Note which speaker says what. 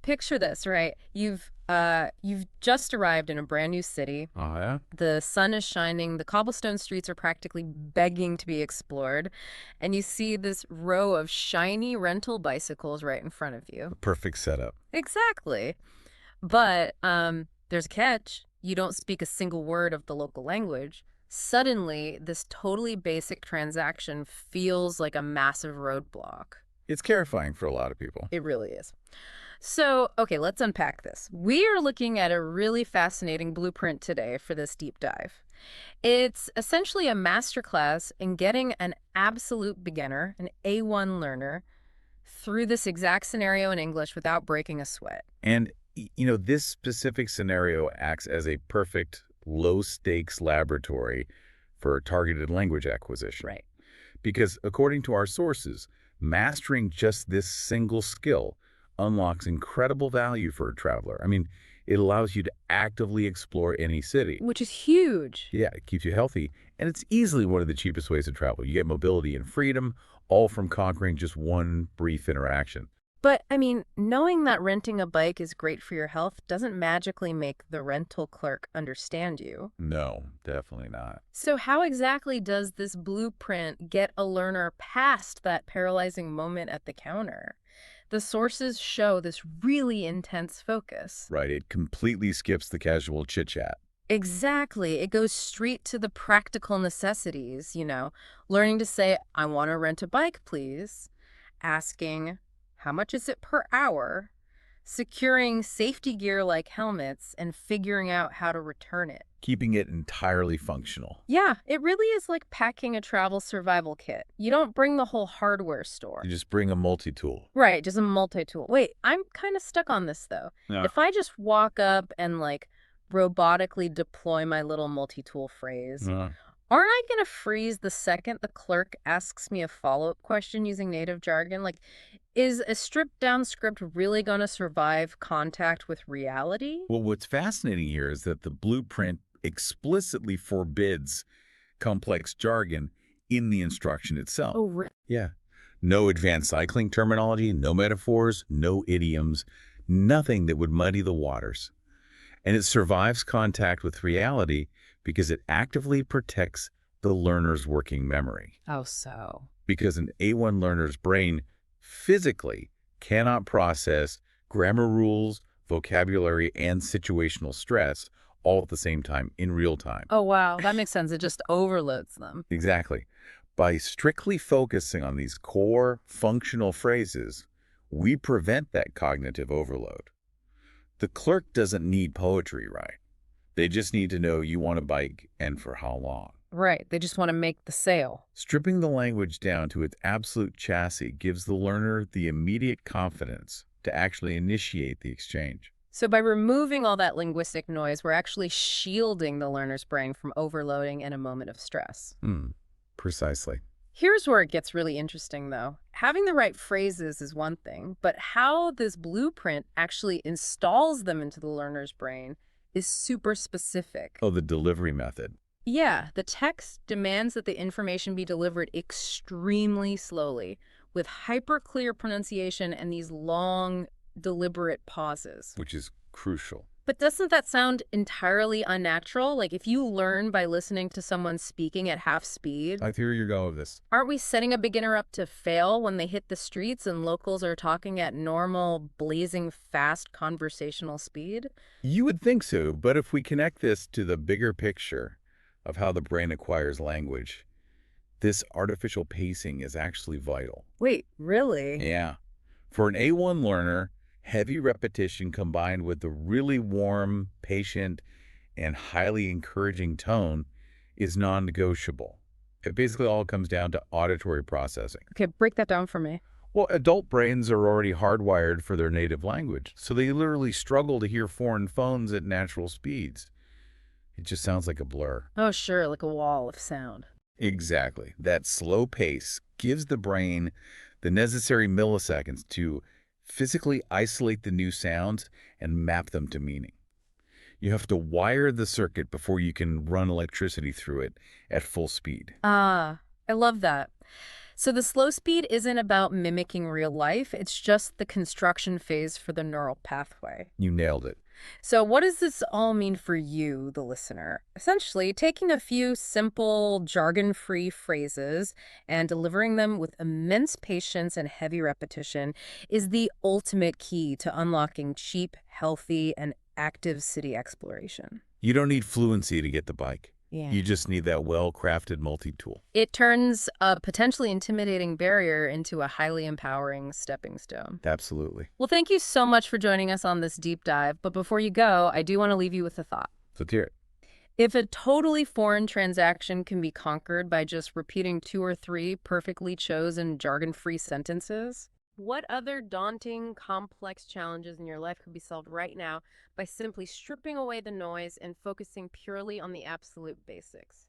Speaker 1: Picture this, right? You've just arrived in a brand new city.
Speaker 2: Oh, yeah?
Speaker 1: The sun is shining, the cobblestone streets are practically begging to be explored, and you see this row of shiny rental bicycles right in front of you.
Speaker 2: A perfect setup.
Speaker 1: Exactly. But there's a catch. You don't speak a single word of the local language. Suddenly, this totally basic transaction feels like a massive roadblock.
Speaker 2: It's terrifying for a lot of people.
Speaker 1: It really is. So, okay, let's unpack this. We are looking at a really fascinating blueprint today for this deep dive. It's essentially a masterclass in getting an absolute beginner, an A1 learner, through this exact scenario in English without breaking a sweat.
Speaker 2: And, this specific scenario acts as a perfect low-stakes laboratory for targeted language acquisition.
Speaker 1: Right.
Speaker 2: Because according to our sources, mastering just this single skill unlocks incredible value for a traveler. I mean, it allows you to actively explore any city.
Speaker 1: Which is huge.
Speaker 2: Yeah, it keeps you healthy, and it's easily one of the cheapest ways to travel. You get mobility and freedom, all from conquering just one brief interaction.
Speaker 1: But, I mean, knowing that renting a bike is great for your health doesn't magically make the rental clerk understand you.
Speaker 2: No, definitely not.
Speaker 1: So how exactly does this blueprint get a learner past that paralyzing moment at the counter? The sources show this really intense focus.
Speaker 2: Right, it completely skips the casual chit-chat.
Speaker 1: Exactly. It goes straight to the practical necessities, learning to say, I want to rent a bike, please. Asking, how much is it per hour? Securing safety gear like helmets and figuring out how to return it.
Speaker 2: Keeping it entirely functional.
Speaker 1: Yeah, it really is like packing a travel survival kit. You don't bring the whole hardware store.
Speaker 2: You just bring a multi-tool.
Speaker 1: Right, just a multi-tool. Wait, I'm kind of stuck on this though.
Speaker 2: Yeah.
Speaker 1: If I just walk up and robotically deploy my little multi-tool phrase, aren't I going to freeze the second the clerk asks me a follow-up question using native jargon? Is a stripped-down script really going to survive contact with reality?
Speaker 2: Well, what's fascinating here is that the blueprint explicitly forbids complex jargon in the instruction itself.
Speaker 1: Oh, really?
Speaker 2: Yeah. No advanced cycling terminology, no metaphors, no idioms, nothing that would muddy the waters. And it survives contact with reality because it actively protects the learner's working memory.
Speaker 1: Oh, so.
Speaker 2: Because an A1 learner's brain physically cannot process grammar rules, vocabulary, and situational stress all at the same time in real time.
Speaker 1: Oh, wow. That makes sense. It just overloads them.
Speaker 2: Exactly. By strictly focusing on these core functional phrases, we prevent that cognitive overload. The clerk doesn't need poetry, right? They just need to know you want a bike and for how long.
Speaker 1: Right. They just want to make the sale.
Speaker 2: Stripping the language down to its absolute chassis gives the learner the immediate confidence to actually initiate the exchange.
Speaker 1: So by removing all that linguistic noise, we're actually shielding the learner's brain from overloading in a moment of stress.
Speaker 2: Precisely.
Speaker 1: Here's where it gets really interesting, though. Having the right phrases is one thing, but how this blueprint actually installs them into the learner's brain is super specific.
Speaker 2: Oh, the delivery method.
Speaker 1: Yeah, the text demands that the information be delivered extremely slowly, with hyper-clear pronunciation and these long, deliberate pauses.
Speaker 2: Which is crucial.
Speaker 1: But doesn't that sound entirely unnatural? If you learn by listening to someone speaking at half speed,
Speaker 2: I hear you go with this.
Speaker 1: aren't we setting a beginner up to fail when they hit the streets and locals are talking at normal, blazing fast conversational speed?
Speaker 2: You would think so, but if we connect this to the bigger picture of how the brain acquires language, this artificial pacing is actually vital.
Speaker 1: Wait, really?
Speaker 2: Yeah. For an A1 learner, heavy repetition combined with the really warm, patient, and highly encouraging tone is non-negotiable. It basically all comes down to auditory processing.
Speaker 1: Okay, break that down for me.
Speaker 2: Well, adult brains are already hardwired for their native language, so they literally struggle to hear foreign phones at natural speeds. It just sounds like a blur.
Speaker 1: Oh, sure, like a wall of sound.
Speaker 2: Exactly. That slow pace gives the brain the necessary milliseconds to physically isolate the new sounds and map them to meaning. You have to wire the circuit before you can run electricity through it at full speed.
Speaker 1: Ah, I love that. So the slow speed isn't about mimicking real life, it's just the construction phase for the neural pathway.
Speaker 2: You nailed it.
Speaker 1: So what does this all mean for you, the listener? Essentially, taking a few simple, jargon-free phrases and delivering them with immense patience and heavy repetition is the ultimate key to unlocking cheap, healthy, and active city exploration.
Speaker 2: You don't need fluency to get the bike.
Speaker 1: Yeah.
Speaker 2: You just need that well-crafted multi-tool.
Speaker 1: It turns a potentially intimidating barrier into a highly empowering stepping stone.
Speaker 2: Absolutely.
Speaker 1: Well, thank you so much for joining us on this deep dive. But before you go, I do want to leave you with a thought.
Speaker 2: Let's hear it.
Speaker 1: If a totally foreign transaction can be conquered by just repeating 2 or 3 perfectly chosen jargon-free sentences, what other daunting, complex challenges in your life could be solved right now by simply stripping away the noise and focusing purely on the absolute basics?